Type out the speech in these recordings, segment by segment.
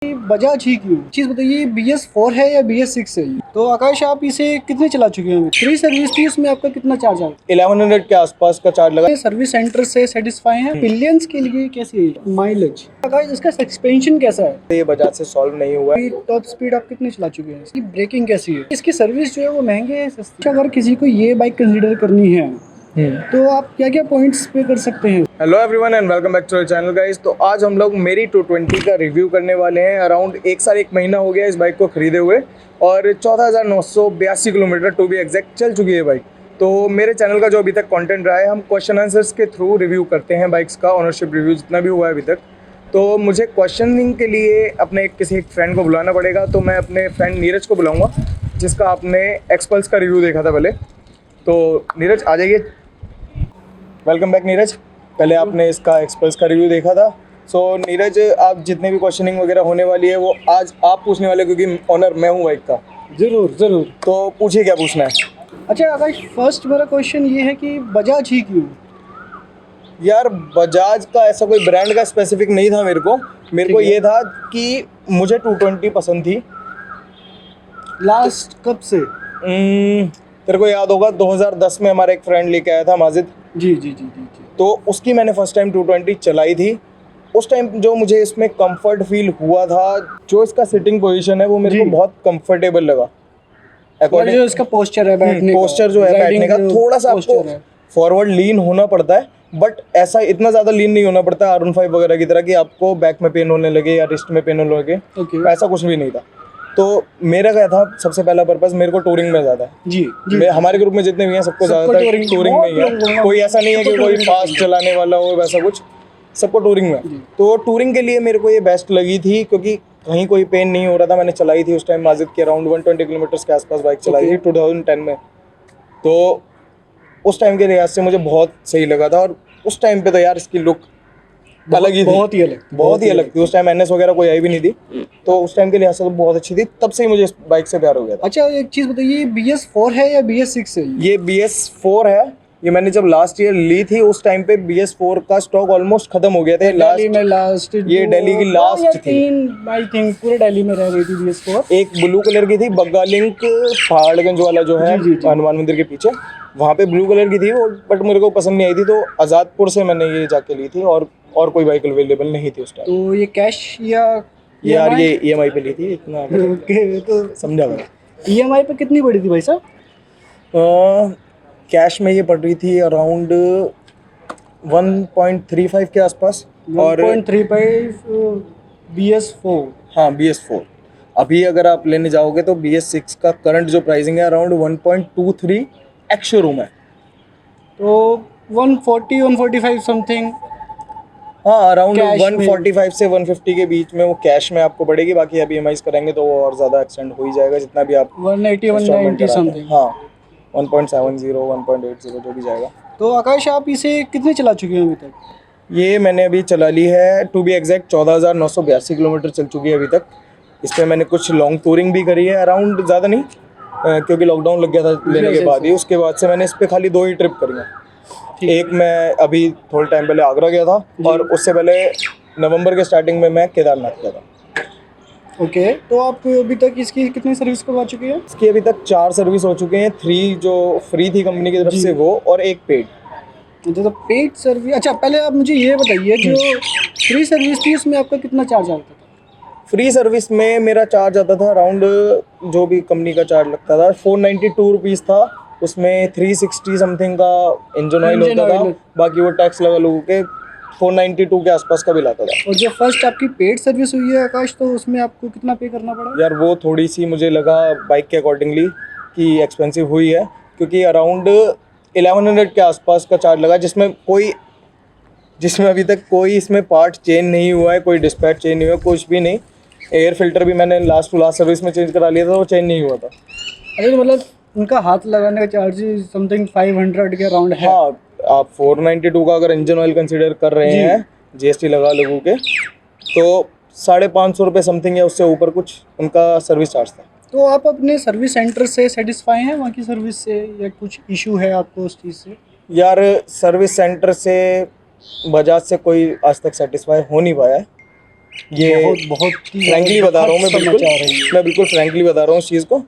बजाज ही क्यों? चीज बताइए, BS4 है या BS6 है? तो आकाश, आप इसे कितने चला चुके हैं? फ्री सर्विस थी, उसमें आपका कितना चार्ज आया? 1100 के आसपास का चार्ज लगा। सर्विस सेंटर से सेटिस्फाई हैं? पिलियंस के लिए कैसी है माइलेज? आकाश, इसका सस्पेंशन कैसा है? ये बजाज से सॉल्व नहीं हुआ है। टॉप स्पीड आप कितने चला चुके हैं? इसकी ब्रेकिंग कैसी है? इसकी सर्विस जो है वो महंगी है सस्ती? अगर किसी को ये बाइक कंसीडर करनी है तो आप क्या क्या पॉइंट्स पे कर सकते हैं? Hello everyone and welcome back to our channel guys. तो आज हम लोग मेरी 220 का रिव्यू करने वाले हैं। अराउंड 1 महीना हो गया इस बाइक को खरीदे हुए और 14,982 किलोमीटर टू बी एग्जैक्ट चल चुकी है बाइक। तो मेरे चैनल का जो अभी तक कंटेंट रहा है, हम क्वेश्चन आंसर्स के थ्रू रिव्यू करते हैं बाइक्स का, ऑनरशिप रिव्यू जितना भी हुआ है अभी तक। तो मुझे क्वेश्चनिंग के लिए अपने किसी एक फ्रेंड को बुलाना पड़ेगा, तो मैं अपने फ्रेंड नीरज को बुलाऊँगा, जिसका आपने एक्सपल्स का रिव्यू देखा था पहले। तो नीरज आ जाइए। Welcome back Neeraj. पहले आपने इसका एक्सपल्स का रिव्यू देखा था। सो नीरज, आप जितने भी क्वेश्चनिंग वगैरह होने वाली है वो आज आप पूछने वाले, क्योंकि ऑनर मैं हूँ बाइक का। जरूर जरूर। तो पूछिए क्या पूछना है। अच्छा आकाश, फर्स्ट मेरा क्वेश्चन ये है कि बजाज ही क्यों? यार बजाज का ऐसा कोई ब्रांड का स्पेसिफिक नहीं था मेरे को ये था कि मुझे 220 पसंद थी। लास्ट कब से? तेरे को याद होगा 2010 में हमारा एक फ्रेंड लेके आया था, माजिद। जी जी जी जी जी। तो उसकी मैंने फर्स्ट टाइम 220 चलाई थी। उस टाइम जो मुझे इसमें कंफर्ट फील हुआ था, जो इसका सिटिंग पोजीशन है वो मेरे को बहुत कंफर्टेबल लगा। अकॉर्डिंग जो इसका पोस्चर है बैठने का, पोस्चर जो है बैठने का, थोड़ा सा आपको फॉरवर्ड लीन होना पड़ता है, बट ऐसा इतना ज़्यादा लीन नहीं होना पड़ता R15 वगैरह की तरह कि आपको बैक में पेन होने लगे या रिस्ट में पेन होने लगे। ऐसा कुछ भी नहीं था। तो मेरा क्या था, सबसे पहला पर्पस मेरे को टूरिंग में ज़्यादा है। जी हमारे ग्रुप में जितने भी हैं सबको ज़्यादातर टूरिंग में ही है। कोई ऐसा नहीं है कि कोई फास्ट चलाने वाला हो, वैसा कुछ, सबको टूरिंग में। तो टूरिंग के लिए मेरे को ये बेस्ट लगी थी, क्योंकि कहीं कोई पेन नहीं हो रहा था। मैंने चलाई थी उस टाइम माजिद के अराउंड 120 किलोमीटर के आसपास बाइक चलाई थी 2010 में। तो उस टाइम के लिहाज से मुझे बहुत सही लगा था। और उस टाइम पे तो यार इसकी लुक अलग ही थी, बहुत ही अलग थी। उस टाइम NS वगैरह कोई आई भी नहीं थी, तो उस टाइम के लिहाज से तो बहुत अच्छी थी। तब से ही मुझे इस बाइक से प्यार हो गया था। अच्छा एक चीज़ बताइए, BS4 है या BS6 है? ये BS4 है। ये मैंने जब लास्ट ईयर ली थी उस टाइम पे BS4 का स्टॉक ऑलमोस्ट खत्म हो गया था। लास्ट ये दिल्ली की लास्ट थी, आई थिंक पूरे दिल्ली में रह गई थी BS4। एक ब्लू कलर की थी, बग्गा लिंक पहाड़गंज वाला जो है हनुमान मंदिर के पीछे, वहाँ पे ब्लू कलर की थी वो, बट मेरे को पसंद नहीं आई थी। तो आज़ादपुर से मैंने ये जाके ली थी और कोई बाइक अवेलेबल नहीं थी उस टाइम। तो ये कैश या यार ये EMI पे ली थी इतना। तो समझा मैं। EMI पे कितनी पड़ी थी भाई साहब? कैश में ये पड़ रही थी अराउंड 1.35 के आसपास। और 1.35 BS4। हाँ BS4। अभी अगर आप लेने जाओगे तो BS6 का करंट जो प्राइसिंग है अराउंड 1.23 एक्स शोरूम है। तो 140-145 समथिंग। हाँ अराउंड 145 से 150 के बीच में वो कैश में आपको पड़ेगी। बाकी अभी EMI करेंगे तो वो और ज़्यादा एक्सटेंड हो ही जाएगा, जितना भी आप 180-190 समथिंग। हाँ 1.70 1.80 जो भी जाएगा। तो आकाश, आप इसे कितने चला चुके हैं अभी तक? ये मैंने अभी चला ली है टू बी एग्जैक्ट 14,982 किलोमीटर चल चुकी है अभी तक। इस पर मैंने कुछ लॉन्ग टूरिंग भी करी है, अराउंड ज़्यादा नहीं, क्योंकि लॉकडाउन लग गया था लेने के बाद ही। उसके बाद से मैंने इस पर खाली 2 ही ट्रिप करी हैं। एक मैं अभी थोड़े टाइम पहले आगरा गया था, और उससे पहले नवंबर के स्टार्टिंग में मैं केदारनाथ गया था। ओके, तो आप अभी तक इसकी कितनी सर्विस करवा चुके हैं? इसकी अभी तक 4 सर्विस हो चुके हैं, 3 जो फ्री थी कंपनी की तरफ से वो, और 1 पेड। तो पेड सर्विस। अच्छा पहले आप मुझे ये बताइए, जो फ्री सर्विस थी उसमें आपका कितना चार्ज आता था? फ्री सर्विस में मेरा चार्ज आता था अराउंड, जो भी कंपनी का चार्ज लगता था, 492 रुपीज़ था। उसमें 360 समथिंग का इंजन ऑयल होता था, बाकी वो टैक्स लगा लोगों के 492 के आसपास का बिल आता था। और जो फर्स्ट आपकी पेड सर्विस हुई है आकाश, तो उसमें आपको कितना पे करना पड़ा? यार वो थोड़ी सी मुझे लगा बाइक के अकॉर्डिंगली कि एक्सपेंसिव हुई है, क्योंकि अराउंड 1100 के आसपास का चार्ज लगा, जिसमें अभी तक कोई इसमें पार्ट चेंज नहीं हुआ है, कोई डिस्पैच चेंज नहीं हुआ, कुछ भी नहीं। एयर फिल्टर भी मैंने लास्ट टू लास्ट सर्विस में चेंज करा लिया था, वो चेंज नहीं हुआ था। अरे मतलब उनका हाथ लगाने का चार्ज समथिंग 500 के अराउंड है। हाँ, आप 492 का अगर इंजन ऑयल कंसिडर कर रहे हैं, GST लगा लोगों के, तो 550 रुपये समथिंग या उससे ऊपर कुछ उनका सर्विस चार्ज था। तो आप अपने सर्विस सेंटर से सेटिस्फाई हैं वहाँ की सर्विस से, या कुछ इशू है आपको उस चीज़ से? यार सर्विस सेंटर से बजाज से कोई आज तक सेटिस्फाई हो नहीं पाया है। ये बहुत फ्रैंकली बता रहा हूँ मैं बिल्कुल फ्रैंकली बता रहा हूँ इस चीज़ को।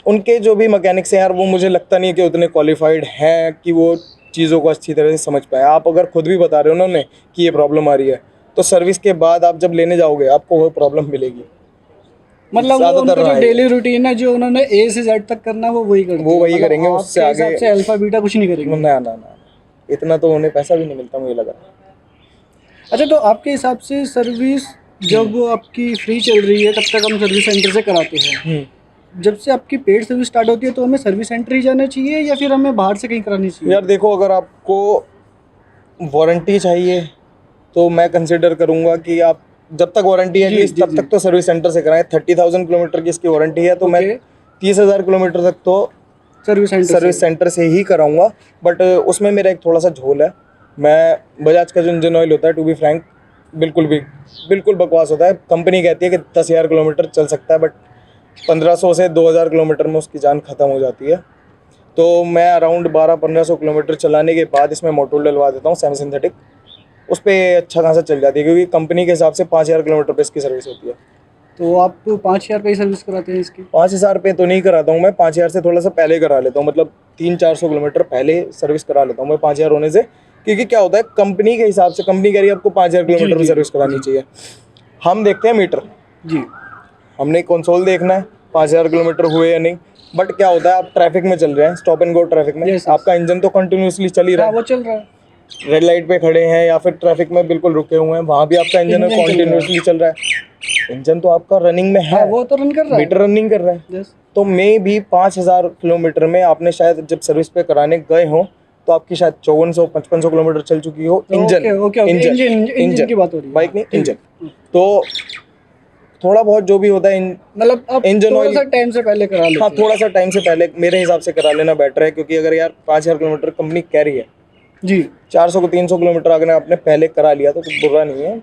उनके जो भी मैकेनिक्स हैं यार, वो मुझे लगता नहीं है कि उतने क्वालिफाइड हैं कि वो चीज़ों को अच्छी तरह से समझ पाए। आप अगर खुद भी बता रहे हो उन्होंने कि ये प्रॉब्लम आ रही है, तो सर्विस के बाद आप जब लेने जाओगे आपको वो प्रॉब्लम मिलेगी। मतलब वो उनका जो डेली रूटीन है, जो उन्होंने ए से जेड तक करना वो वही करते हैं, वो वही करेंगे, उससे आगे से अल्फा बीटा कुछ नहीं करेंगे। ना, इतना तो उन्हें पैसा भी नहीं मिलता मुझे लगा। अच्छा, तो आपके हिसाब से सर्विस जब आपकी फ्री चल रही है तब तक हम सर्विस सेंटर से कराते हैं, जब से आपकी पेड सर्विस स्टार्ट होती है तो हमें सर्विस सेंटर ही जाना चाहिए या फिर हमें बाहर से कहीं करानी चाहिए? यार देखो, अगर आपको वारंटी चाहिए तो मैं कंसिडर करूंगा कि आप जब तक वारंटी है एटलीस्ट तब तक तो सर्विस सेंटर से कराएं। 30,000 किलोमीटर की इसकी वारंटी है, तो मैं 30,000 किलोमीटर तक तो सर्विस सेंटर से ही कराऊंगा। बट उसमें मेरा एक थोड़ा सा झोल है। मैं बजाज का जो इंजन ऑयल होता है, टू बी फ्रैंक, बिल्कुल बकवास होता है। कंपनी कहती है कि 10,000 किलोमीटर चल सकता है, बट 1500 से 2,000 किलोमीटर में उसकी जान ख़त्म हो जाती है। तो मैं अराउंड 1200-1500 किलोमीटर चलाने के बाद इसमें मोटर डलवा देता हूँ सेमी सिंथेटिक। उस पर अच्छा खासा चल जाती है, क्योंकि कंपनी के हिसाब से 5,000 किलोमीटर पे इसकी सर्विस होती है। तो आप 5,000 रुपये सर्विस कराते हैं इसकी? 5,000 रुपये तो नहीं कराता हूँ मैं, 5,000 से थोड़ा सा पहले करा लेता हूँ, मतलब 300-400 किलोमीटर पहले सर्विस करा लेता हूँ मैं 5,000 होने से। क्योंकि क्या होता है, कंपनी के हिसाब से कंपनी कह रही है आपको 5,000 किलोमीटर में सर्विस करानी चाहिए। हम देखते हैं मीटर जी, हमने कंसोल देखना है 5,000 किलोमीटर हुए या नहीं। बट क्या होता है, आप ट्रैफिक में चल रहे हैं, स्टॉप एंड गो ट्रैफिक में, आपका इंजन तो कंटिन्यूसली चल ही रहा है, वो चल रहा है। रेड लाइट पे खड़े हैं या फिर ट्रैफिक में बिल्कुल रुके हुए हैं, वहाँ भी आपका इंजन कंटिन्यूसली चल रहा है। इंजन तो आपका रनिंग में है, वो तो रन कर रहा है, मीटर रनिंग कर रहा है। तो मे भी 5,000 किलोमीटर में आपने शायद जब सर्विस पे कराने गए हो तो आपकी शायद 5400-5500 किलोमीटर चल चुकी हो इंजन की बात हो रही है, बाइक नहीं इंजन। तो थोड़ा बहुत जो भी होता है, मतलब आप इंजन ऑयल टाइम से पहले करा लेते हैं। हाँ, थोड़ा सा टाइम से पहले मेरे हिसाब से करा लेना बेटर है। क्योंकि अगर यार 5,000 किलोमीटर कंपनी कह रही है जी, 400 को 300 किलोमीटर अगर आपने पहले करा लिया तो बुरा नहीं है,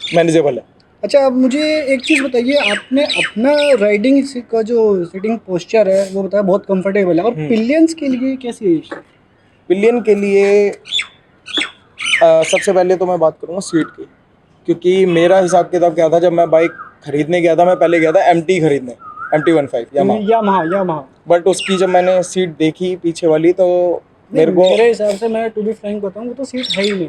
मैनेजेबल है। अच्छा, अब मुझे एक चीज़ बताइए, आपने अपना राइडिंग का जो सिटिंग पोस्चर है वो बताया बहुत कंफर्टेबल है, और पिलियंस के लिए कैसी है? पिलियन के लिए सबसे पहले तो मैं बात करूँगा सीट की। क्योंकि मेरा हिसाब किताब क्या था, जब मैं बाइक खरीदने गया था, मैं पहले गया था MT खरीदने, MT-15 यामाहा। बट उसकी जब मैंने सीट देखी पीछे वाली, तो मेरे हिसाब से, मैं टू बी फ्रैंक बताऊँ, वो तो सीट है ही नहीं।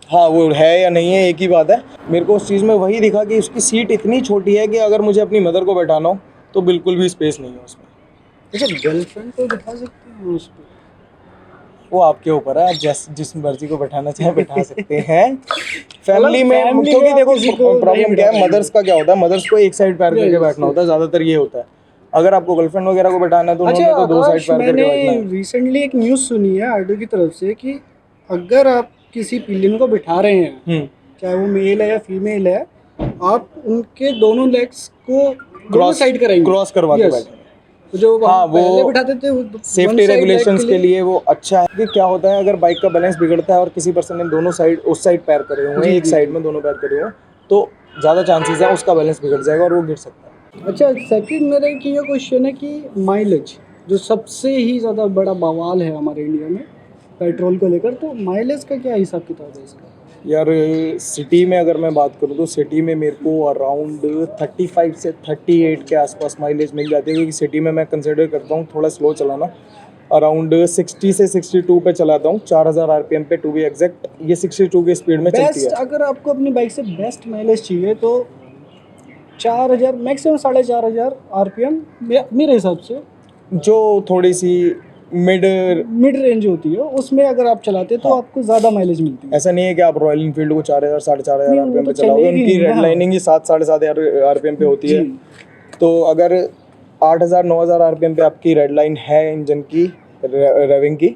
हाँ, वो है या नहीं है एक ही बात है। मेरे को उस चीज़ में वही दिखा कि उसकी सीट इतनी छोटी है कि अगर मुझे अपनी मदर को बैठाना हो तो बिल्कुल भी स्पेस नहीं है उसमें। अच्छा, गर्लफ्रेंड को बैठा सकते हैं उस पर? वो आपके ऊपर है, आप जिस मर्जी को बैठाना चाहे बैठा सकते हैं। फैमिली में क्योंकि देखो प्रॉब्लम क्या है, मदर्स का क्या होता है, मदर्स को एक साइड पैर करके बैठना होता है, ज़्यादातर ये होता है। अगर आपको गर्लफ्रेंड वगैरह को बैठाना है तो उन्होंने तो 2 साइड पैर करके बैठना है। रिसेंटली एक न्यूज़ सुनी है आरडीओ की तरफ से कि अगर आप किसी पिलियन को बिठा रहे हैं, चाहे वो मेल है या फीमेल है, आप उनके दोनों लेग्स को क्रॉस साइड कराएंगे, क्रॉस करवा के बैठेंगे। तो जो वो बिठाते थे सेफ्टी रेगुलेशंस के लिए वो अच्छा है। कि क्या होता है, अगर बाइक का बैलेंस बिगड़ता है और किसी पर्सन ने दोनों साइड उस साइड पैर करे हुए हैं, एक साइड में दोनों पैर करे हुए हैं, तो ज़्यादा चांसेस है उसका बैलेंस बिगड़ जाएगा और वो गिर सकता है। अच्छा, सेकंड मेरा एक ये क्वेश्चन है कि माइलेज जो सबसे ही ज़्यादा बड़ा बवाल है हमारे इंडिया में पेट्रोल को लेकर, तो माइलेज का क्या हिसाब किताब है इसका? यार सिटी में अगर मैं बात करूँ तो सिटी में मेरे को अराउंड 35 से 38 के आसपास माइलेज मिल जाती है। क्योंकि सिटी में मैं कंसिडर करता हूँ थोड़ा स्लो चलाना, अराउंड 60 से 62 पे चलाता हूँ, 4,000 RPM पे टू बी एग्जैक्ट। ये 62 की स्पीड में चलती है। अगर आपको अपनी बाइक से बेस्ट माइलेज चाहिए तो 4,000 मैक्सिमम 4,500 RPM मेरे हिसाब से, जो थोड़ी सी मिड रेंज होती है, उसमें अगर आप चलाते तो आपको ज़्यादा माइलेज मिलती है। ऐसा नहीं है कि आप रॉयल इनफील्ड को 4,000 4,500 RPM पे चलाओगे, उनकी रेड लाइनिंग ही 7-7,500 RPM पे होती है। तो अगर 8,000-9,000 RPM पे आपकी रेड लाइन है इंजन की रेविंग की,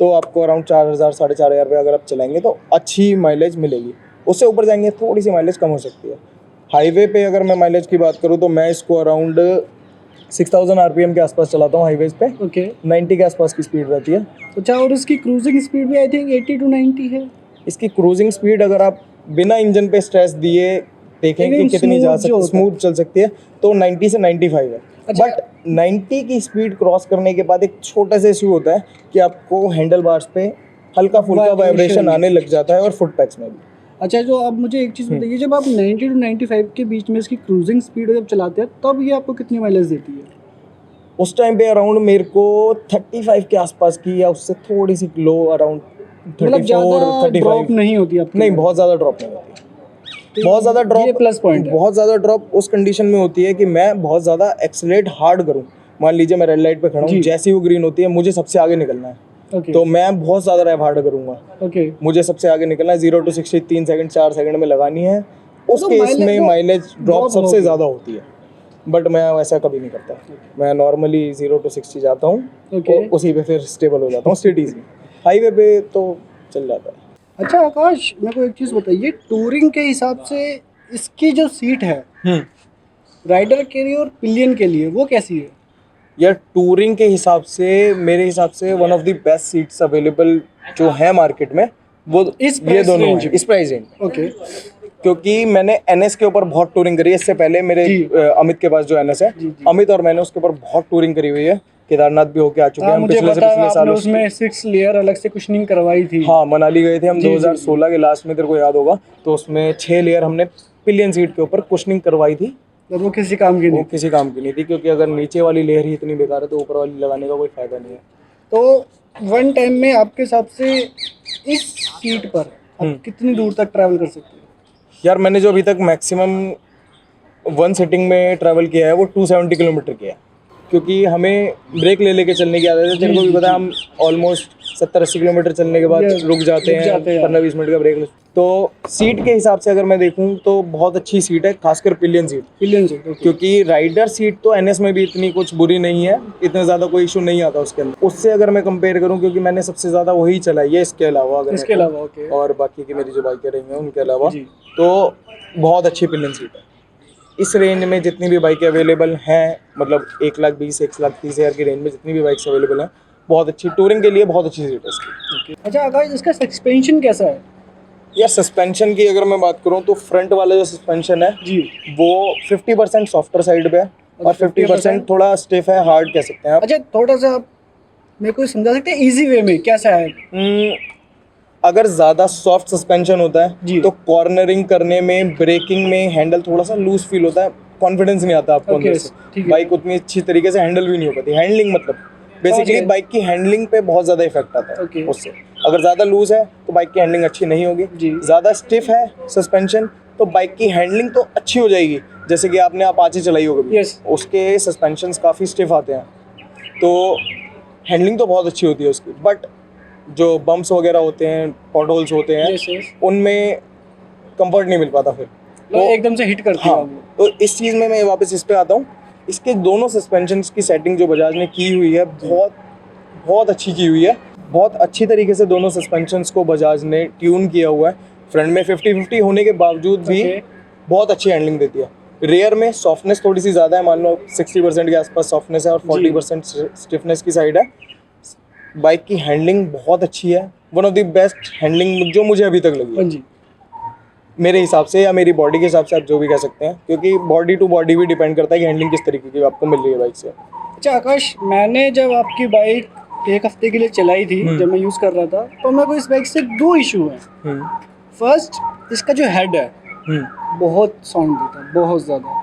तो आपको अराउंड 4,000-4,500 पे अगर आप चलाएंगे तो अच्छी माइलेज मिलेगी। उससे ऊपर जाएंगे थोड़ी सी माइलेज कम हो सकती है। हाईवे पे अगर मैं माइलेज की बात करूँ तो मैं इसको अराउंड 6,000 RPM के आसपास चलाता हूँ हाईवेज पे। 90 के आसपास की स्पीड रहती है। अच्छा, और इसकी क्रूजिंग स्पीड भी आई थिंक 80 to 90 है। इसकी क्रूजिंग स्पीड अगर आप बिना इंजन पे स्ट्रेस दिए देखेंगे कितनी जा सकती, स्मूथ चल सकती है, तो 90 से 95 है। बट 90 की स्पीड क्रॉस करने के बाद एक छोटा सा इशू होता है कि आपको हैंडल बार्स पे हल्का फुल्का वाइब्रेशन आने लग जाता है और फुट पैड्स में भी। अच्छा, जो आप मुझे एक चीज़ बताइए, जब आप 90 to 95 के बीच में इसकी क्रूजिंग स्पीड जब चलाते हैं तब ये आपको कितनी माइलेज देती है? उस टाइम पे अराउंड मेरे को 35 के आसपास की या उससे थोड़ी सी लो, अराउंड मतलब 34 ज़्यादा 35। ड्रॉप नहीं होती आपकी? नहीं, बहुत ज़्यादा ड्रॉप नहीं होती। बहुत ज़्यादा ये ड्रॉप, प्लस पॉइंट है। बहुत ज़्यादा ड्रॉप उस कंडीशन में होती है कि मैं बहुत ज़्यादा एक्सीलरेट हार्ड करूँ। मान लीजिए मैं रेड लाइट पे खड़ा हूँ, जैसी वो ग्रीन होती है मुझे सबसे आगे निकलना है, तो मैं बहुत ज़्यादा रैप हार्ड करूँगा। मुझे सबसे आगे निकलना है, 0 to 60 3 सेकंड 4 सेकंड में लगानी है। उस केस में माइलेज ड्रॉप सबसे ज़्यादा होती है, बट मैं वैसा कभी नहीं करता। मैं नॉर्मली 0 to 60 जाता हूँ और उसी पे फिर स्टेबल हो जाता हूँ सिटीज़ में। हाईवे पे तो चल जाता है। अच्छा आकाश, मेरे को एक चीज़ बताइए, टूरिंग के हिसाब से इसकी जो सीट है राइडर के लिए और पिलियन के लिए वो कैसी है? यार टूरिंग के हिसाब से मेरे हिसाब से one of the best seats available जो है मार्केट में वो ये दोनों हैं इस प्राइस रेंज। ओके। क्योंकि मैंने एनएस के ऊपर बहुत टूरिंग करी है। इससे पहले मेरे अमित के पास जो एनएस है, अमित और मैंने उसके ऊपर बहुत टूरिंग करी हुई है। केदारनाथ भी होके आ चुके हैं हम पिछले साल। उसमें 6 लेयर अलग से कुशनिंग करवाई थी। हाँ, मनाली गए थे हम 2016 के लास्ट में, तेरे को याद होगा। तो उसमें 6 लेयर हमने पिलियन सीट के ऊपर कुशनिंग करवाई थी। तो वो किसी काम की नहीं? वो किसी काम की नहीं थी, क्योंकि अगर नीचे वाली लेयर ही इतनी बेकार है तो ऊपर वाली लगाने का कोई फायदा नहीं है। तो वन टाइम में आपके हिसाब से इस सीट पर आप कितनी दूर तक ट्रैवल कर सकते हैं? यार मैंने जो अभी तक मैक्सिमम वन सिटिंग में ट्रैवल किया है वो 270 किलोमीटर किया है, क्योंकि हमें ब्रेक ले लेके चलने की आदत है। तेरे को भी पता है, हम ऑलमोस्ट 70-80 किलोमीटर चलने के बाद रुक जाते हैं, 15-20 मिनट का ब्रेक। तो सीट के हिसाब से अगर मैं देखूं तो बहुत अच्छी सीट है, खासकर पिलियन सीट। क्योंकि राइडर सीट तो एनएस में भी इतनी कुछ बुरी नहीं है, इतना ज़्यादा कोई इशू नहीं आता उसके अंदर। उससे अगर मैं कंपेयर करूं, क्योंकि मैंने सबसे ज़्यादा वही चलाई है इसके अलावा, और बाकी की मेरी जो बाइकें रही हैं उनके अलावा, तो बहुत अच्छी पिलियन सीट है। इस रेंज में जितनी भी बाइकें अवेलेबल हैं, मतलब 1,20,000 1,30,000 की रेंज में जितनी भी बाइक्स अवेलेबल हैं, बहुत अच्छी टूरिंग के लिए बहुत अच्छी सीट है इसकी। अच्छा आकाश, इसका सस्पेंशन कैसा है? या सस्पेंशन की अगर मैं बात करूं तो फ्रंट वाला जो सस्पेंशन है वो 50% सॉफ्टर साइड पे है और 50% थोड़ा स्टिफ है, हार्ड कह सकते हैं आप। अच्छा, थोड़ा सा आप मेरे को समझा सकते हैं इजी वे में कैसा है? अगर ज़्यादा सॉफ्ट सस्पेंशन होता है तो कॉर्नरिंग करने में, ब्रेकिंग में हैंडल थोड़ा सा लूज फील होता है, कॉन्फिडेंस नहीं आता आपको अंदर से। बाइक उतनी अच्छी तरीके से हैंडल भी नहीं हो पाती। हैंडलिंग मतलब बेसिकली बाइक की हैंडलिंग पे बहुत ज़्यादा इफेक्ट आता है उससे। अगर ज़्यादा लूज है तो बाइक की हैंडलिंग अच्छी नहीं होगी, ज़्यादा स्टिफ है सस्पेंशन तो बाइक की हैंडलिंग तो अच्छी हो जाएगी। जैसे कि आपने अपाचे चलाई होगी, उसके सस्पेंशंस काफ़ी स्टिफ आते हैं, तो हैंडलिंग तो बहुत अच्छी होती है उसकी। बट जो बम्प्स वगैरह होते हैं, पॉट होल्स होते हैं, उनमें कंफर्ट नहीं मिल पाता फिर, तो एकदम से हिट करती है। तो इस चीज़ में मैं वापस इस पे आता हूँ। इसके दोनों सस्पेंशंस की सेटिंग जो बजाज ने की हुई है बहुत बहुत अच्छी की हुई है। बहुत अच्छी तरीके से दोनों सस्पेंशंस को बजाज ने ट्यून किया हुआ है। फ्रंट में 50-50 होने के बावजूद भी बहुत अच्छी हैंडलिंग देती है। रेयर में सॉफ्टनेस थोड़ी सी ज़्यादा है, मान लो 60% के आसपास सॉफ्टनेस है और 40% स्टिफनेस की साइड है। बाइक की हैंडलिंग बहुत अच्छी है, one of the best handling जो मुझे अभी तक लगी है मेरे हिसाब से, या मेरी बॉडी के हिसाब से, आप जो भी कह सकते हैं, क्योंकि बॉडी टू बॉडी भी डिपेंड करता है कि हैंडलिंग किस तरीके की आपको मिल रही है बाइक से। अच्छा आकाश, मैंने जब आपकी बाइक एक हफ्ते के लिए चलाई थी, जब मैं यूज़ कर रहा था, तो मेरे को इस बाइक से 2 इशू हैं। फर्स्ट, इसका जो हेड है बहुत साउंड देता है, बहुत ज़्यादा।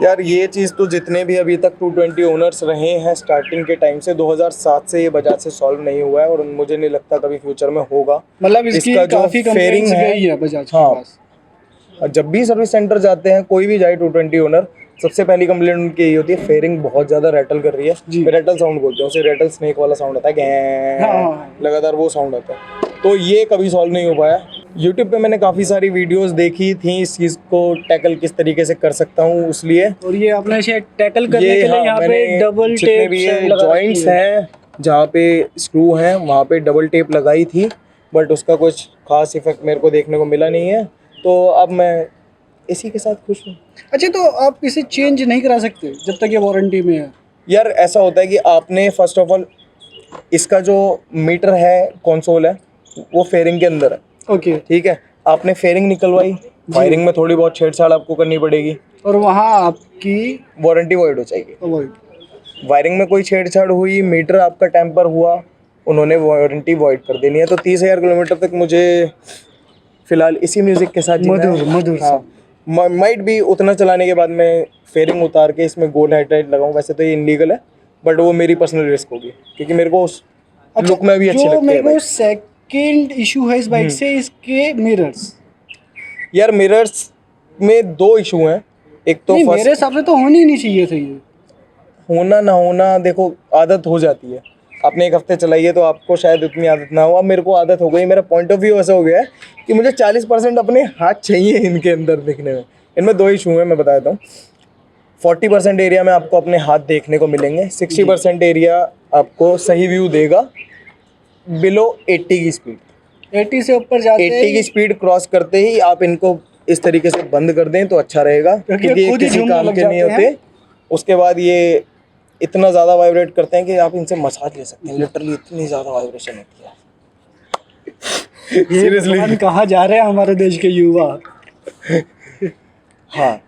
यार ये चीज़ तो जितने भी अभी तक 220 ओनर्स रहे हैं स्टार्टिंग के टाइम से, 2007 से ये बजाज से सॉल्व नहीं हुआ है और मुझे नहीं लगता कभी फ्यूचर में होगा। मतलब इसका जो फेयरिंग है बजाज के पास। जब भी सर्विस सेंटर जाते हैं, कोई भी जाए 220 ओनर, सबसे पहली कंप्लेंट उनकी यही होती है, फेयरिंग बहुत ज़्यादा रैटल कर रही है। रैटल साउंड बोलते हैं उसे, रैटल स्नेक वाला साउंड आता है, लगातार वो साउंड आता है। तो ये कभी सॉल्व नहीं हो पाया। यूट्यूब पे मैंने काफ़ी सारी वीडियोस देखी थी इस चीज़ को टैकल किस तरीके से कर सकता हूँ, उसलिए। और ये आपने टैकल करने के लिए यहाँ पे डबल टेप भी जॉइंट्स हैं जहाँ पे स्क्रू हैं वहाँ पे डबल टेप लगाई थी, बट उसका कुछ खास इफेक्ट मेरे को देखने को मिला नहीं है, तो अब मैं इसी के साथ खुश हूँ। अच्छा, तो आप इसे चेंज नहीं करा सकते जब तक ये वारंटी में है? यार ऐसा होता है कि आपने फर्स्ट ऑफ ऑल इसका जो मीटर है, कंसोल है, वो फेयरिंग के अंदर है। ओके, ठीक है, आपने फेयरिंग निकलवाई, वायरिंग में थोड़ी बहुत छेड़छाड़ आपको करनी पड़ेगी और वहाँ आपकी वारंटी वॉइड हो जाएगी। वायरिंग में कोई छेड़छाड़ हुई, मीटर आपका टेम्पर हुआ, उन्होंने वारंटी वॉइड कर देनी है। तो 30,000 किलोमीटर तक मुझे फिलहाल इसी म्यूजिक के साथ जीना है। मधुर मधुर सा। हाँ, माइट भी उतना चलाने के बाद मैं फेयरिंग उतार के इसमें गोल्ड हेडलाइट लगाऊं, वैसे तो ये इनलीगल है बट वो मेरी पर्सनल रिस्क होगी क्योंकि मेरे को लुक में भी अच्छी जो लगती मेरे है को बाइक। सेकंड इशू है इस बाइक से, इसके मिरर्स। यार मिरर्स में दो इशू हैं। एक तो नहीं, मेरे फर्स्ट, हिसाब से तो होनी ही नहीं चाहिए थे ये। होना ना होना देखो आदत हो जाती है। आपने एक हफ्ते चलाई है तो आपको शायद उतनी आदत ना हो, अब मेरे को आदत हो गई। मेरा पॉइंट ऑफ व्यू ऐसा हो गया है कि मुझे 40% अपने हाथ चाहिए इनके अंदर दिखने में। इनमें दो इशू हैं, मैं बता देता हूँ। 40% एरिया में आपको अपने हाथ देखने को मिलेंगे, 60% एरिया आपको सही व्यू देगा बिलो 80 की स्पीड। 80 से ऊपर जाते 80 की स्पीड क्रॉस करते ही आप इनको इस तरीके से बंद कर दें तो अच्छा रहेगा, क्योंकि ये खुद ही किसी झूमने काम लग के नहीं जाते होते। हैं। उसके बाद ये इतना ज़्यादा वाइब्रेट करते हैं कि आप इनसे मसाज ले सकते हैं। लिटरली इतनी ज़्यादा वाइब्रेशन होती है। ये भगवान कहाँ जा रहे हैं हमारे देश के युवा। हाँ,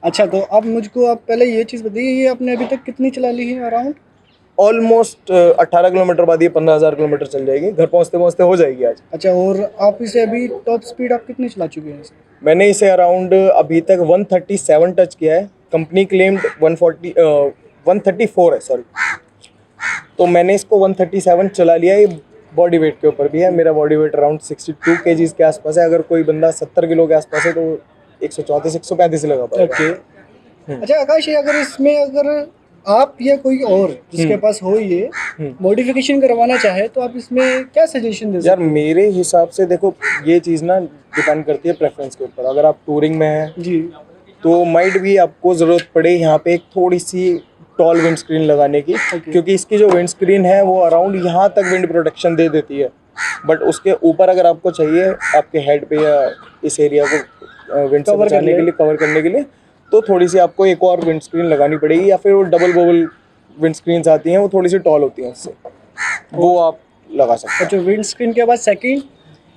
अच्छा, तो अब मुझको आप पहले ये चीज़ बताइए, ये आपने अभी तक कितनी चला ली है अराउंड? ऑलमोस्ट 18 किलोमीटर बाद ये 15,000 किलोमीटर चल जाएगी। घर पहुँचते पहुँचते हो जाएगी आज। अच्छा, और आप इसे अभी टॉप स्पीड आप कितनी चला चुके हैं इसे? मैंने इसे अराउंड अभी तक 137 टच किया है। कंपनी क्लेम्ड 134 है, सॉरी। तो मैंने इसको 137 चला लिया। ये बॉडी वेट के ऊपर भी है। मेरा बॉडी वेट अराउंड 62 kgs के आसपास है। अगर कोई बंदा 70 किलो के आसपास है तो 134 135 लगा पाएगा। ओके। अच्छा आकाश, ये अगर इसमें अगर आप या कोई और जिसके पास हो ये मॉडिफिकेशन करवाना चाहे तो आप इसमें क्या सजेशन दे सकते यार मेरे हिसाब से देखो, ये चीज़ ना डिपेंड करती है प्रेफरेंस के ऊपर। अगर आप टूरिंग में हैं जी, तो माइट भी आपको ज़रूरत पड़े यहाँ पे एक थोड़ी सी टॉल विंड स्क्रीन लगाने की, क्योंकि इसकी जो विंड स्क्रीन है वो अराउंड यहाँ तक विंड प्रोटेक्शन दे देती है। बट उसके ऊपर अगर आपको चाहिए आपके हेड पे या इस एरिया को विंड से बचाने के लिए, कवर करने के लिए, तो थोड़ी सी आपको एक और विंड स्क्रीन लगानी पड़ेगी, या फिर वो डबल बबल विंड स्क्रीन्स आती हैं, वो थोड़ी सी टॉल होती हैं, उससे वो आप लगा सकते हैं। अच्छा, विंड स्क्रीन के बाद सेकंड?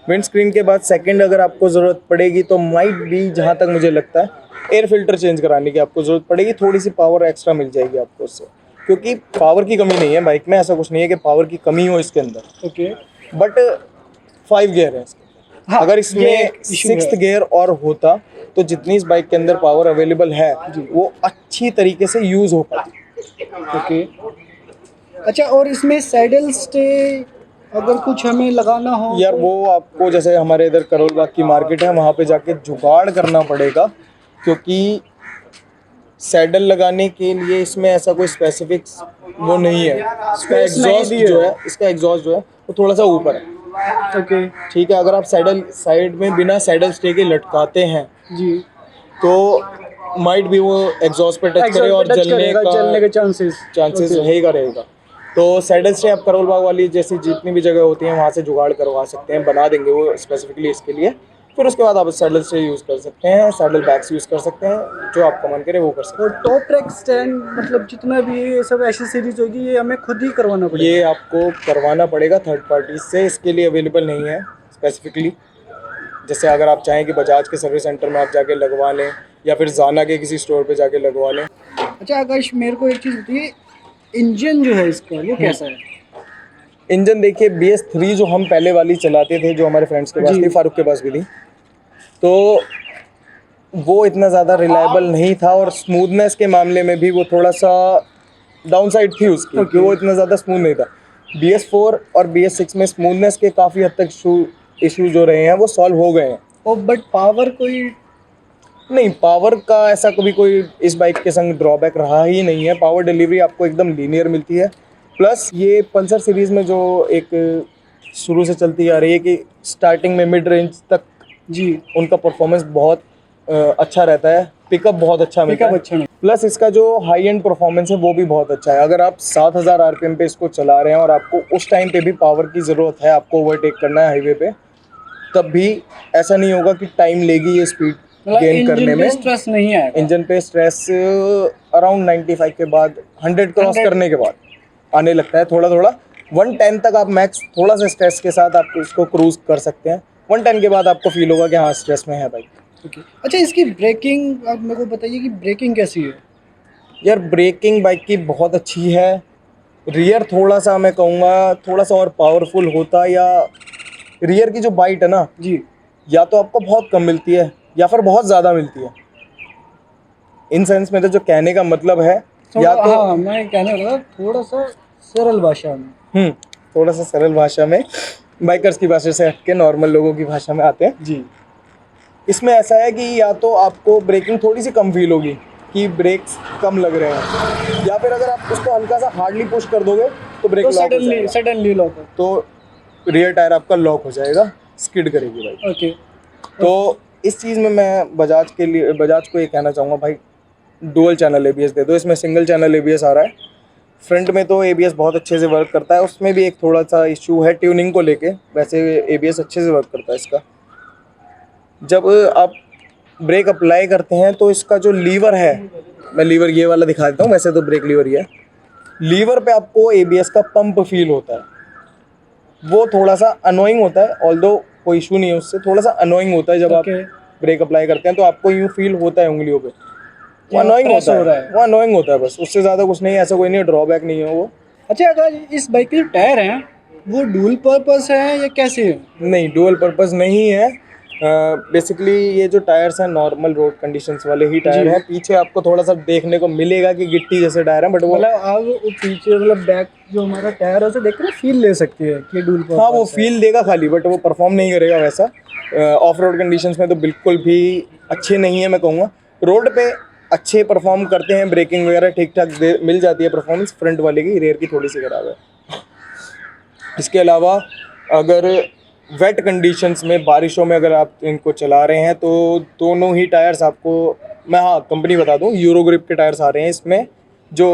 विंड स्क्रीन के बाद सेकंड अगर आपको ज़रूरत पड़ेगी तो माइट भी, जहाँ तक मुझे लगता है, एयर फिल्टर चेंज कराने की आपको ज़रूरत पड़ेगी। थोड़ी सी पावर एक्स्ट्रा मिल जाएगी आपको उससे, क्योंकि पावर की कमी नहीं है बाइक में। ऐसा कुछ नहीं है कि पावर की कमी हो इसके अंदर। ओके। बट 5 गियर है इसके अंदर। हाँ, अगर इसमें 6th गियर और होता तो जितनी इस बाइक के अंदर पावर अवेलेबल है वो अच्छी तरीके से यूज़ हो पाती। ओके। अच्छा, और इसमें सैडल स्टे अगर कुछ हमें लगाना हो यार वो आपको, जैसे हमारे इधर करोल बाग की मार्केट है, वहाँ पे जाके जुगाड़ करना पड़ेगा, क्योंकि सैडल लगाने के लिए इसमें ऐसा कोई स्पेसिफिक वो नहीं है। इसका एग्जॉस्ट जो है, वो थोड़ा सा ऊपर है। ओके। ठीक है, अगर आप साइड में बिना सैडल स्टे के लटकाते हैं जी, तो माइट भी वो एग्जॉस्ट पे टच करे और जलने के चांसेस रहेगा। तो सैडल स्टे आप करोल बाग वाली जैसी जितनी भी जगह होती हैं वहाँ से जुगाड़ करवा सकते हैं, बना देंगे वो स्पेसिफिकली इसके लिए। फिर उसके बाद आप सैडल स्टे यूज़ कर सकते हैं, सैडल बैग्स यूज़ कर सकते हैं, जो आपका मन करे वो कर सकते हैं। और टॉप ट्रैक स्टैंड मतलब जितना भी ये सब एक्सेसरीज होगी ये हमें खुद ही करवाना पड़ेगा? ये आपको करवाना पड़ेगा थर्ड पार्टी से, इसके लिए अवेलेबल नहीं है स्पेसिफिकली। जैसे अगर आप चाहें कि बजाज के सर्विस सेंटर में आप जाके लगवा लें या फिर जाना के किसी स्टोर पे जाके लगवा लें। अच्छा आकाश, मेरे को एक चीज़ बताइए, इंजन जो है इसका वो कैसा है? इंजन देखिए, BS3 जो हम पहले वाली चलाते थे, जो हमारे फ्रेंड्स के पास थी, फारूक के पास भी थी, तो वो इतना ज़्यादा रिलायबल नहीं था और स्मूथनेस के मामले में भी वो थोड़ा सा डाउन साइड थी उसकी, क्योंकि वो इतना ज़्यादा स्मूथ नहीं था। BS4 और BS6 में स्मूथनेस के काफ़ी हद तक इशू जो रहे हैं वो सॉल्व हो गए हैं। और बट पावर कोई नहीं, पावर का ऐसा कभी कोई इस बाइक के संग ड्रॉबैक रहा ही नहीं है। पावर डिलीवरी आपको एकदम लीनियर मिलती है। प्लस ये पल्सर सीरीज़ में जो एक शुरू से चलती आ रही है कि स्टार्टिंग में मिड रेंज तक जी उनका परफॉर्मेंस बहुत अच्छा रहता है, पिकअप बहुत अच्छा मिलता है। अच्छा नहीं। प्लस इसका जो हाई एंड परफॉर्मेंस है वो भी बहुत अच्छा है। अगर आप 7000 RPM पे इसको चला रहे हैं और आपको उस टाइम पे भी पावर की ज़रूरत है, आपको ओवरटेक करना है हाईवे पे, तब भी ऐसा नहीं होगा कि टाइम लेगी ये स्पीड गेन करने में। स्ट्रेस नहीं है इंजन पे स्ट्रेस अराउंड 95 के बाद, 100 क्रॉस करने के बाद आने लगता है थोड़ा थोड़ा। 110 तक आप मैक्स थोड़ा सा स्ट्रेस के साथ आप इसको क्रूज कर सकते हैं। 110 के बाद आपको फील होगा कि हाँ स्ट्रेस में है बाइक। अच्छा, इसकी ब्रेकिंग आप मेरे को बताइए कि ब्रेकिंग कैसी है? यार ब्रेकिंग बाइक की बहुत अच्छी है। रियर थोड़ा सा मैं कहूँगा थोड़ा सा और पावरफुल होता, या रियर की जो बाइट है ना जी, या तो आपको बहुत कम मिलती है या फिर बहुत ज़्यादा मिलती है। इन सेंस में तो जो कहने का मतलब है, या तो हाँ, मैं कहने लगा थोड़ा सा सरल भाषा में। थोड़ा सा सरल भाषा में, बाइकर्स की भाषा से हटके नॉर्मल लोगों की भाषा में आते हैं जी। इसमें ऐसा है कि या तो आपको ब्रेकिंग थोड़ी सी कम फील होगी कि ब्रेक्स कम लग रहे हैं, या फिर अगर आप उसको हल्का सा हार्डली पुश कर दोगे तो ब्रेक तो लॉक हो जाएगा, सडनली लॉक हो। तो रियर टायर आपका लॉक हो जाएगा, स्किड करेगी बाइक। ओके। तो इस चीज़ में मैं बजाज को ये कहना चाहूँगा, भाई डुअल चैनल एबीएस दे दो। इसमें सिंगल चैनल एबीएस आ रहा है, फ्रंट में तो एबीएस बहुत अच्छे से वर्क करता है, उसमें भी एक थोड़ा सा इशू है ट्यूनिंग को लेके, वैसे एबीएस अच्छे से वर्क करता है इसका। जब आप ब्रेक अप्लाई करते हैं तो इसका जो लीवर है, मैं लीवर ये वाला दिखा देता हूँ, वैसे तो ब्रेक लीवर ये है, लीवर पे आपको एबीएस का पंप फील होता है, वो थोड़ा सा अनोइंग होता है, ऑल्दो कोई इशू नहीं है उससे, थोड़ा सा अनोइंग होता है जब आप ब्रेक अप्लाई करते हैं तो आपको यूँ फील होता है उंगलियों पे, वो अनोइंग होता है, वो अनोइंग होता है बस, उससे ज़्यादा कुछ नहीं है, ऐसा कोई नहीं है, ड्रॉबैक नहीं है वो। अच्छा, अगर इस बाइक के जो टायर हैं वो डुअल पर्पस है या कैसे है? नहीं, डुअल पर्पस नहीं है। बेसिकली ये जो टायर्स हैं नॉर्मल रोड कंडीशंस वाले ही टायर हैं। पीछे आपको थोड़ा सा देखने को मिलेगा कि गिट्टी जैसे टायर हैं, बट वो मतलब आप वो पीछे मतलब बैक जो हमारा टायर है उसे देख कर फील ले सकते हैं कि डुअल पर्पस। हाँ, वो फील देगा खाली, बट वो परफॉर्म नहीं करेगा वैसा। ऑफ रोड कंडीशंस में तो बिल्कुल भी अच्छे नहीं है, मैं कहूँगा। रोड पे अच्छे परफॉर्म करते हैं, ब्रेकिंग वगैरह ठीक ठाक मिल जाती है परफॉर्मेंस फ्रंट वाले की, रेयर की थोड़ी सी खराब है। इसके अलावा अगर वेट कंडीशंस में, बारिशों में अगर आप इनको चला रहे हैं तो दोनों ही टायर्स आपको, मैं हाँ कंपनी बता दूं, यूरो ग्रिप के टायर्स आ रहे हैं इसमें जो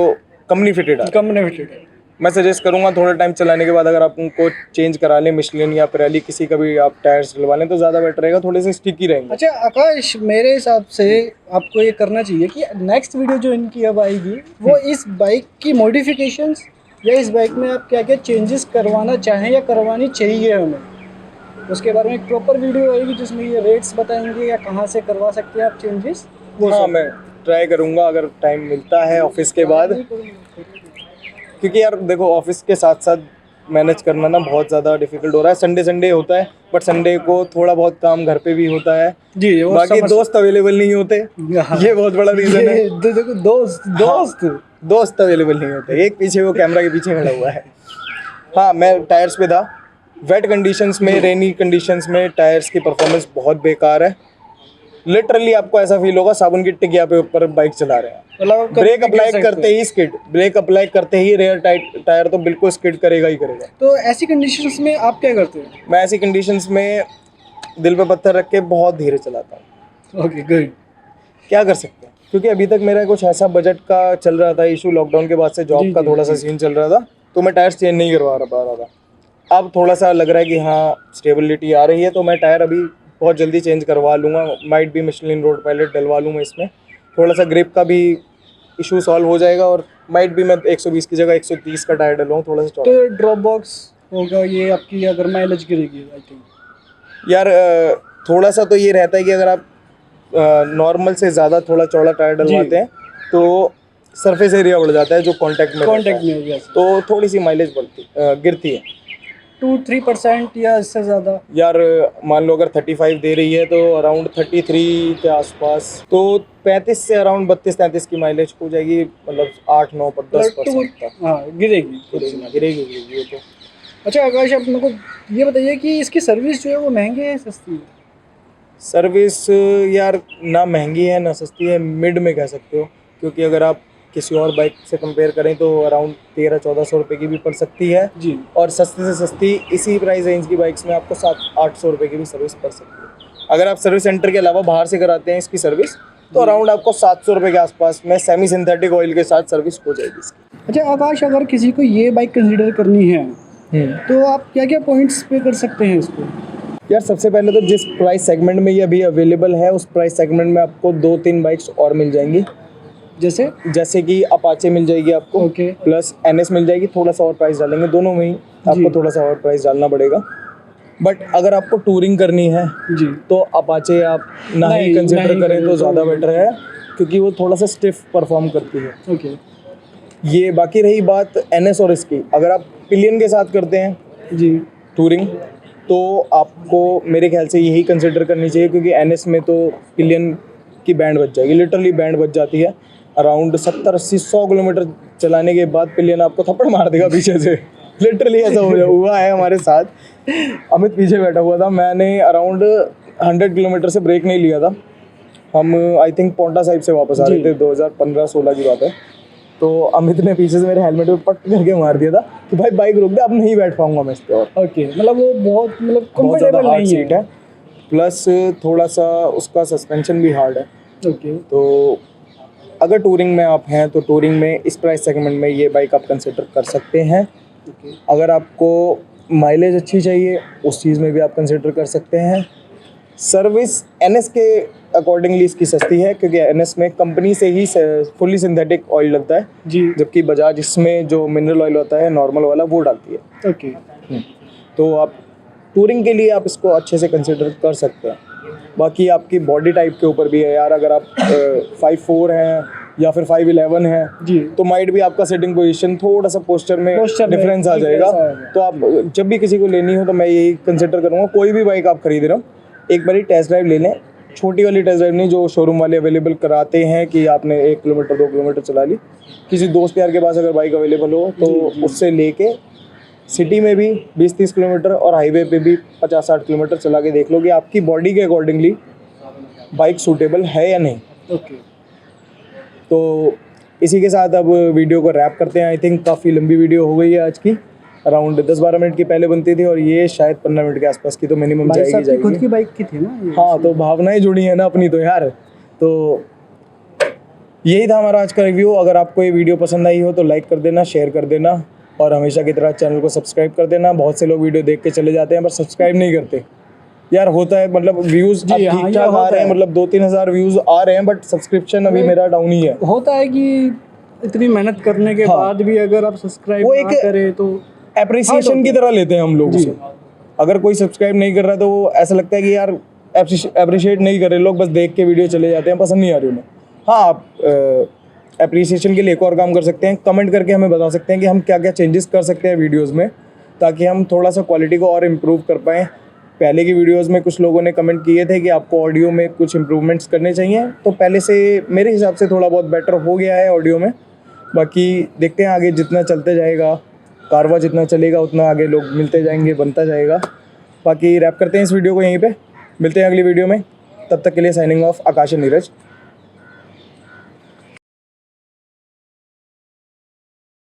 कंपनी फिटेड है। मैं सजेस्ट करूंगा थोड़ा टाइम चलाने के बाद अगर आप उनको चेंज करा लें, मिशलिन या पिरेली किसी का भी आप टायर्स डलवा लें तो ज़्यादा बेटर रहेगा, थोड़े से स्टिकी रहेंगे। अच्छा आकाश, मेरे हिसाब से आपको ये करना चाहिए कि नेक्स्ट वीडियो जो इनकी अब आएगी वो इस बाइक की मॉडिफिकेशंस या इस बाइक में आप क्या क्या चेंजेस करवाना चाहें या करवानी चाहिए हमें, उसके बारे में एक प्रॉपर वीडियो आएगी जिसमें ये रेट्स बताएंगे या कहाँ से करवा सकते हैं आप चेंजेस। हाँ, मैं ट्राई करूँगा अगर टाइम मिलता है ऑफिस के बाद, क्योंकि यार देखो ऑफिस के साथ साथ मैनेज करना ना बहुत ज़्यादा डिफिकल्ट हो रहा है। संडे होता है, बट संडे को थोड़ा बहुत काम घर पे भी होता है जी, बाकी दोस्त अवेलेबल नहीं होते, ये बहुत बड़ा रीज़न है। देखो दोस्त अवेलेबल नहीं होते, एक पीछे वो कैमरा के पीछे खड़ा हुआ है। हाँ, मैं टायर्स पे था, वेट कंडीशंस में, रेनी कंडीशंस में टायर्स की परफॉर्मेंस बहुत बेकार है। लिटरली आपको ऐसा फील होगा साबुन की टिकिया पे ऊपर बाइक चला रहे हैं। ब्रेक अप्लाई करते ही स्किड, ब्रेक अप्लाई करते ही रेयर टायर तो बिल्कुल स्किड करेगा ही करेगा। तो ऐसी कंडीशंस में आप क्या करते हैं? मैं ऐसी कंडीशंस में दिल पे पत्थर रख के बहुत धीरे चलाता हूँ। Okay, good. क्या कर सकते हैं, क्योंकि अभी तक मेरा कुछ ऐसा बजट का चल रहा था इशू, लॉकडाउन के बाद से जॉब का थोड़ा सा सीन चल रहा था, तो मैं टायर्स चेंज नहीं करवा पा रहा था। अब थोड़ा सा लग रहा है कि हाँ स्टेबिलिटी आ रही है, तो मैं टायर अभी बहुत जल्दी चेंज करवा लूँगा। माइट भी मिशलिन रोड पायलट डलवा लूँ मैं इसमें, थोड़ा सा ग्रिप का भी इशू सॉल्व हो जाएगा, और माइट भी मैं 120 की जगह 130 का टायर डलवाऊँ थोड़ा सा। तो ड्रॉप बॉक्स होगा ये आपकी अगर माइलेज गिरेगी आई थिंक। यार थोड़ा सा तो ये रहता है कि अगर आप नॉर्मल से ज़्यादा थोड़ा चौड़ा टायर डलवाते हैं तो सरफेस एरिया बढ़ जाता है जो कांटेक्ट में है, तो थोड़ी सी माइलेज गिरती है 2-3% या इससे ज़्यादा। यार मान लो अगर 35 दे रही है तो अराउंड 33 के आसपास, तो 35 से अराउंड 32-33 की माइलेज हो जाएगी, मतलब 8-9 पर 10% तक। हाँ, गिरेगी ये तो। अच्छा आकाश, आप मेरे को ये बताइए कि इसकी सर्विस जो है वो महंगी है सस्ती है? सर्विस यार ना महंगी है ना सस्ती है, मिड में कह सकते हो, क्योंकि अगर आप किसी और बाइक से कंपेयर करें तो अराउंड 1300-1400 रुपये की भी पड़ सकती है जी, और सस्ती से सस्ती इसी प्राइस रेंज की बाइक्स में आपको 700-800 रुपये की भी सर्विस पड़ सकती है। अगर आप सर्विस सेंटर के अलावा बाहर से कराते हैं इसकी सर्विस तो अराउंड आपको 700 रुपये के आसपास में सेमी सिंथेटिक ऑयल के साथ सर्विस हो जाएगी इसकी। अच्छा आकाश, अगर किसी को ये बाइक कंसिडर करनी है तो आप क्या क्या पॉइंट्स पे कर सकते हैं इसको? यार सबसे पहले तो जिस प्राइस सेगमेंट में ये अभी अवेलेबल है उस प्राइस सेगमेंट में आपको 2-3 बाइक्स और मिल जाएंगी, जैसे कि अपाचे मिल जाएगी आपको, प्लस एनएस मिल जाएगी, थोड़ा सा और प्राइस डालेंगे, दोनों में ही आपको थोड़ा सा और प्राइस डालना पड़ेगा। बट अगर आपको टूरिंग करनी है जी तो अपाचे आप ना ही कंसिडर करें तो ज़्यादा बेटर है, क्योंकि वो थोड़ा सा स्टिफ परफॉर्म करती है। ये बाकी रही बात एनएस और इसकी, अगर आप पिलियन के साथ करते हैं जी टूरिंग तो आपको मेरे ख्याल से यही कंसिडर करनी चाहिए, क्योंकि NS में तो पिलियन की बैंड बज जाएगी, लिटरली बैंड बज जाती है। अराउंड 70-80-100 किलोमीटर चलाने के बाद पिलियन आपको थप्पड़ मार देगा पीछे से। लिटरली ऐसा हुआ है हमारे साथ। अमित पीछे बैठा हुआ था, मैंने अराउंड 100 किलोमीटर से ब्रेक नहीं लिया था। हम आई थिंक पोंटा साहिब से वापस आ रहे थे, 2015-16 की बात है। तो अमित ने पीछे से मेरे हेलमेट पे पट करके मार दिया था कि भाई बाइक रोक दे, अब नहीं बैठ पाऊंगा मैं इस पे। और ओके, मतलब वो बहुत कंफर्टेबल हार्ड नहीं सीट है, प्लस थोड़ा सा उसका सस्पेंशन भी हार्ड है। ओके, तो अगर टूरिंग में आप हैं तो टूरिंग में इस प्राइस सेगमेंट में ये बाइक आप कंसिडर कर सकते हैं। अगर आपको माइलेज अच्छी चाहिए उस चीज़ में भी आप कंसिडर कर सकते हैं। सर्विस NS के अकॉर्डिंगली इसकी सस्ती है, क्योंकि NS में कंपनी से ही फुली सिंथेटिक ऑयल लगता है जी। जबकि बजाज इसमें जो मिनरल ऑयल होता है नॉर्मल वाला वो डालती है। ओके, तो आप टूरिंग के लिए आप इसको अच्छे से कंसिडर कर सकते हैं। बाकी आपकी बॉडी टाइप के ऊपर भी है यार, अगर आप 5'4" हैं या फिर 5'11" हैं जी, तो माइट भी आपका सेटिंग पोजीशन थोड़ा सा पोस्चर में डिफरेंस आ जाएगा। तो आप जब भी किसी को लेनी हो तो मैं यही कंसिडर करूँगा, कोई भी बाइक आप खरीद रहे हो एक बारी टेस्ट ड्राइव ले लें। छोटी वाली टेस्ट ड्राइव नहीं जो शोरूम वाले अवेलेबल कराते हैं कि आपने 1 किलोमीटर 2 किलोमीटर चला ली। किसी दोस्त यार के पास अगर बाइक अवेलेबल हो तो उससे लेके सिटी में भी 20-30 किलोमीटर और हाईवे पे भी 50-60 किलोमीटर चला के देख लो कि आपकी बॉडी के अकॉर्डिंगली बाइक सूटेबल है या नहीं। ओके, तो इसी के साथ अब वीडियो को रैप करते हैं। आई थिंक काफ़ी लंबी वीडियो हो गई है आज की, अराउंड 10-12 मिनट की पहले बनती थी और ये शायद 15 मिनट के आसपास की तो मिनिमम जाएगी। खुद की बाइक की थी ना ये? हाँ, तो भावनाएं जुड़ी है ना अपनी तो यार। तो यही था हमारा आज का रिव्यू। अगर आपको ये वीडियो पसंद आई हो तो लाइक कर देना, शेयर कर देना और हमेशा की तरह चैनल को सब्सक्राइब कर देना। बहुत से लोग वीडियो देख के चले जाते हैं पर सब्सक्राइब नहीं करते यार। होता है मतलब व्यूज़ ठीक ठाक आ रहे हैं, मतलब 2-3 हज़ार व्यूज़ आ रहे हैं बट सब्सक्रिप्शन अभी मेरा डाउन ही है। होता है कि इतनी मेहनत करने के बाद भी अगर आप सब्सक्राइब ना करें तो एप्रिसिएशन की तरह लेते हैं हम लोग उसे। अगर कोई सब्सक्राइब नहीं कर रहा तो वो ऐसा लगता है कि यार एप्रिशिएट नहीं कर रहे लोग, बस देख के वीडियो चले जाते हैं, पसंद नहीं आ रही उन्हें। हाँ, आप एप्रिसिएशन के लिए एक और काम कर सकते हैं, कमेंट करके हमें बता सकते हैं कि हम क्या क्या चेंजेस कर सकते हैं वीडियोज़ में, ताकि हम थोड़ा सा क्वालिटी को और इम्प्रूव कर पाएँ। पहले की वीडियोस में कुछ लोगों ने कमेंट किए थे कि आपको ऑडियो में कुछ इम्प्रूवमेंट्स करने चाहिए, तो पहले से मेरे हिसाब से थोड़ा बहुत बेटर हो गया है ऑडियो में। बाकी देखते हैं आगे जितना चलते जाएगा, कारवा जितना चलेगा उतना आगे लोग मिलते जाएंगे, बनता जाएगा। बाकी रैप करते हैं इस वीडियो को यहीं पे, मिलते हैं अगली वीडियो में। तब तक के लिए साइनिंग ऑफ, आकाश नीरज।